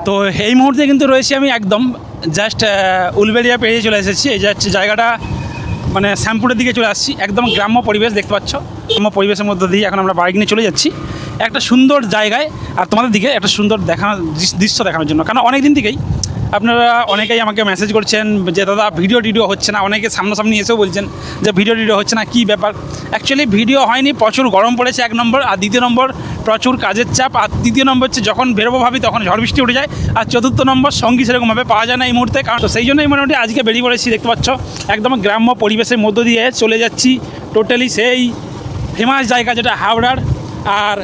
তো এই মুহূর্তে কিন্তু রয়েছি আমি একদম জাস্ট উলবেড়িয়া পেরিয়ে চলে এসেছি। এই যে জায়গাটা মানে শ্যামপুরের দিকে চলে আসছি, একদম গ্রাম্য পরিবেশ দেখতে পাচ্ছ। গ্রাম্য পরিবেশের মধ্যে দিয়ে এখন আমরা বাইক নিয়ে চলে যাচ্ছি একটা সুন্দর জায়গায়, আর তোমাদের দিকে একটা সুন্দর দৃশ্য দেখানোর জন্য। কারণ অনেক দিন থেকেই আপনারা অনেকেই আমাকে মেসেজ করছেন যে দাদা ভিডিও হচ্ছে না, অনেকে সামনাসামনি এসেও বলছেন যে ভিডিও হচ্ছে না, কী ব্যাপার। অ্যাকচুয়ালি ভিডিও হয়নি, প্রচুর গরম পড়েছে এক নম্বর, আর দ্বিতীয় নম্বর প্রচুর কাজের চাপ, আর তৃতীয় নম্বর হচ্ছে যখন বেরোবো ভাবি তখন ঝড় বৃষ্টি উঠে যায়, আর চতুর্থ নম্বর সঙ্গী সেরকমভাবে পাওয়া যায় না এই মুহূর্তে। কারণ তো সেই জন্যই মোটামুটি আজকে বেরিয়ে পড়েছি। দেখতে পাচ্ছ একদম গ্রাম্য পরিবেশের মধ্য দিয়ে চলে যাচ্ছি টোটালি সেই ফেমাস জায়গা যেটা হাওড়ার আর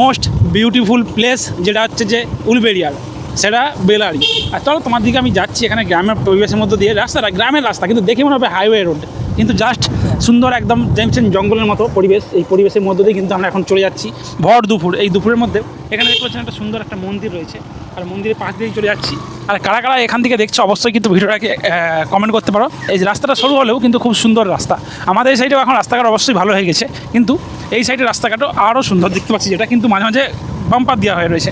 মোস্ট বিউটিফুল প্লেস যেটা হচ্ছে যে উলবেড়িয়ার, সেটা বেলারি। আর চলো তোমার দিকে আমি যাচ্ছি। এখানে গ্রামের পরিবেশের মধ্যে দিয়ে রাস্তাটা গ্রামের রাস্তা, কিন্তু দেখে মনে হবে হাইওয়ে রোড, কিন্তু জাস্ট সুন্দর একদম দেখছেন জঙ্গলের মতো পরিবেশ। এই পরিবেশের মধ্যে দিয়ে কিন্তু আমরা এখন চলে যাচ্ছি ভর দুপুর। এই দুপুরের মধ্যে এখানে দেখতে পাচ্ছেন একটা সুন্দর একটা মন্দির রয়েছে, আর মন্দিরের পাশ দিয়েই চলে যাচ্ছি। আর কারা কারা এখান থেকে দেখছো অবশ্যই কিন্তু ভিডিওটাকে কমেন্ট করতে পারো। এই যে রাস্তাটা সরু হলেও কিন্তু খুব সুন্দর রাস্তা। আমাদের এই সাইডেও এখন রাস্তাঘাট অবশ্যই ভালো হয়ে গেছে, কিন্তু এই সাইডের রাস্তাঘাটও আরও সুন্দর দেখতে পাচ্ছি, যেটা কিন্তু মাঝে মাঝে বাম্পার দেওয়া হয়ে রয়েছে।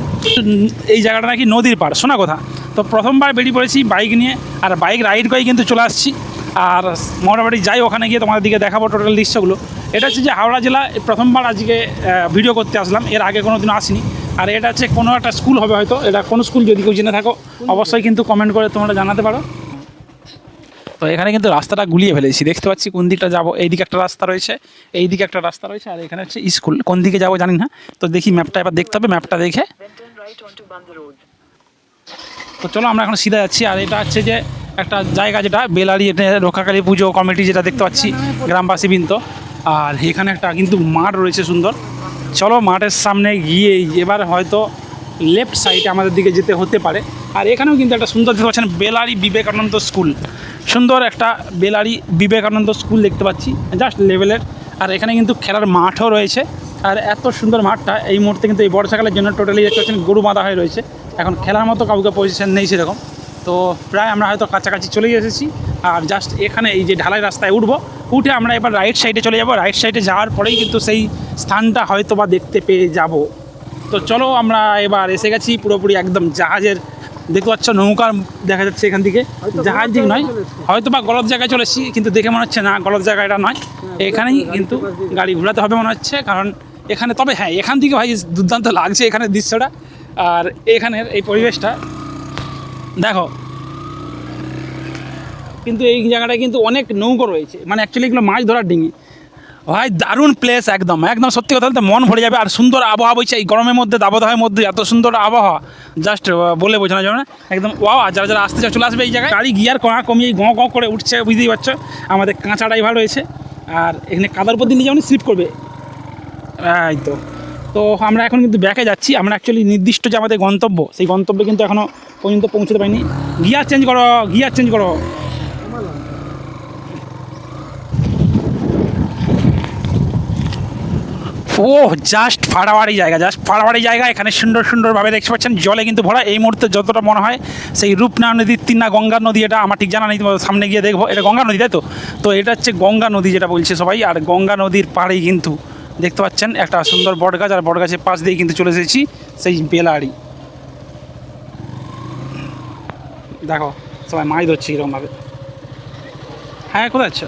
এই জায়গাটা নাকি নদীর পাড়, শোনা কথা। তো প্রথমবার বেরিয়ে পড়েছি বাইক নিয়ে, আর বাইক রাইড করেই কিন্তু চলে আসছি। আর মোটামুটি যাই ওখানে গিয়ে তোমাদের দিকে দেখাবো টোটাল দৃশ্যগুলো। এটা হচ্ছে যে হাওড়া জেলা, প্রথমবার আজকে ভিডিও করতে আসলাম, এর আগে কোনো দিনও আসিনি। আর এটা হচ্ছে কোনো একটা স্কুল হবে হয়তো, এটা কোনো স্কুল যদি কেউ জেনে থাকো অবশ্যই কিন্তু কমেন্ট করে তোমরা জানাতে পারো। তো এখানে কিন্তু রাস্তাটা গুলিয়ে ফেলেছি, দেখতে পাচ্ছি কোন দিকটা যাবো। এইদিকে একটা রাস্তা রয়েছে, এইদিকে একটা রাস্তা রয়েছে, আর এখানে হচ্ছে স্কুল। কোন দিকে যাবো জানি না, তো দেখি ম্যাপটা এবার দেখতে হবে, ম্যাপটা দেখে। তো চলো আমরা এখন সিধা যাচ্ছি। আর এটা হচ্ছে যে একটা জায়গা যেটা বেলারি, এটা রক্ষাকালী পুজো কমিটি যেটা দেখতে পাচ্ছি গ্রামবাসী বৃন্দ। আর এখানে একটা কিন্তু মাঠ রয়েছে সুন্দর। চলো মাঠের সামনে গিয়ে এবার হয়তো লেফট সাইডে আমাদের দিকে যেতে হতে পারে। আর এখানেও কিন্তু একটা সুন্দর দেখতে পাচ্ছেন বেলারি বিবেকানন্দ স্কুল, সুন্দর একটা বেলারি বিবেকানন্দ স্কুল দেখতে পাচ্ছি জাস্ট লেভেলের। আর এখানে কিন্তু খেলার মাঠও রয়েছে। আর এত সুন্দর মাঠটা এই মুহূর্তে কিন্তু এই বর্ষাকালের জন্য টোটালি দেখতে পাচ্ছেন গরু বাঁধা হয়ে রয়েছে, এখন খেলার মতো কাউকে পজিশন নেই সেরকম। তো প্রায় আমরা হয়তো কাছাকাছি চলে এসেছি। আর জাস্ট এখানে এই যে ঢালাই রাস্তায় উঠে আমরা এবার রাইট সাইডে চলে যাব। রাইট সাইডে যাওয়ার পরেই কিন্তু সেই স্থানটা হয়তো বা দেখতে পেয়ে যাব। তো চলো আমরা এবার এসে গেছি পুরোপুরি একদম জাহাজের, দেখতে পাচ্ছ নৌকার দেখা যাচ্ছে এখান থেকে, জাহাজ দিক নয়, হয়তো বা গলত জায়গায় চলে এসেছি, কিন্তু দেখে মনে হচ্ছে না গলত জায়গাটা নয়, এখানেই কিন্তু গাড়ি ঘোরাতে হবে মনে হচ্ছে। কারণ এখানে তবে হ্যাঁ এখান থেকে ভাই দুর্দান্ত লাগছে এখানের দৃশ্যটা, আর এখানের এই পরিবেশটা দেখো। কিন্তু এই জায়গাটায় কিন্তু অনেক নৌকো রয়েছে, মানে অ্যাকচুয়ালি এগুলো মাছ ধরার ডিঙি। ভাই দারুণ প্লেস, একদম একদম সত্যি কথা বলতে মন ভরে যাবে। আর সুন্দর আবহাওয়া বইছে এই গরমের মধ্যে, দাবদাহের মধ্যে এত সুন্দর আবহাওয়া জাস্ট বলে বোঝানো যাবে না, একদম ওয়াও। আর যারা যারা আসতে চায় চলে আসবে এই জায়গায়। গাড়ি গিয়ার কমিয়ে গঁ করে উঠছে, বুঝতেই পারছো। আমাদের কাঁচা ড্রাইভার রয়েছে, আর এখানে কাদার উপর দিয়ে নিয়ে যেমন স্লিপ করবে। এই তো আমরা এখন কিন্তু ব্যাকে যাচ্ছি। আমরা অ্যাকচুয়ালি নির্দিষ্ট যে আমাদের গন্তব্য, সেই গন্তব্যে কিন্তু এখনও পর্যন্ত পৌঁছতে পারিনি। গিয়ার চেঞ্জ করো। ও জাস্ট ফাড়াবাড়ি জায়গা, এখানে সুন্দরভাবে দেখতে পাচ্ছেন জলে কিন্তু ভরা। এই মুহূর্তে যতটা মনে হয় সেই রূপনা নদীর তিন গঙ্গা নদী, এটা আমার ঠিক জানা নেই, সামনে গিয়ে দেখবো। এটা গঙ্গা নদী তাই তো এটা হচ্ছে গঙ্গা নদী যেটা বলছে সবাই। আর গঙ্গা নদীর পাড়েই কিন্তু দেখতে পাচ্ছেন একটা সুন্দর বটগাছ, আর বটগাছের পাশ দিয়ে কিন্তু চলে এসেছি সেই বেলারি। দেখো সবাই মাছ ধরছে এরকমভাবে। হ্যাঁ কোথায় আছো?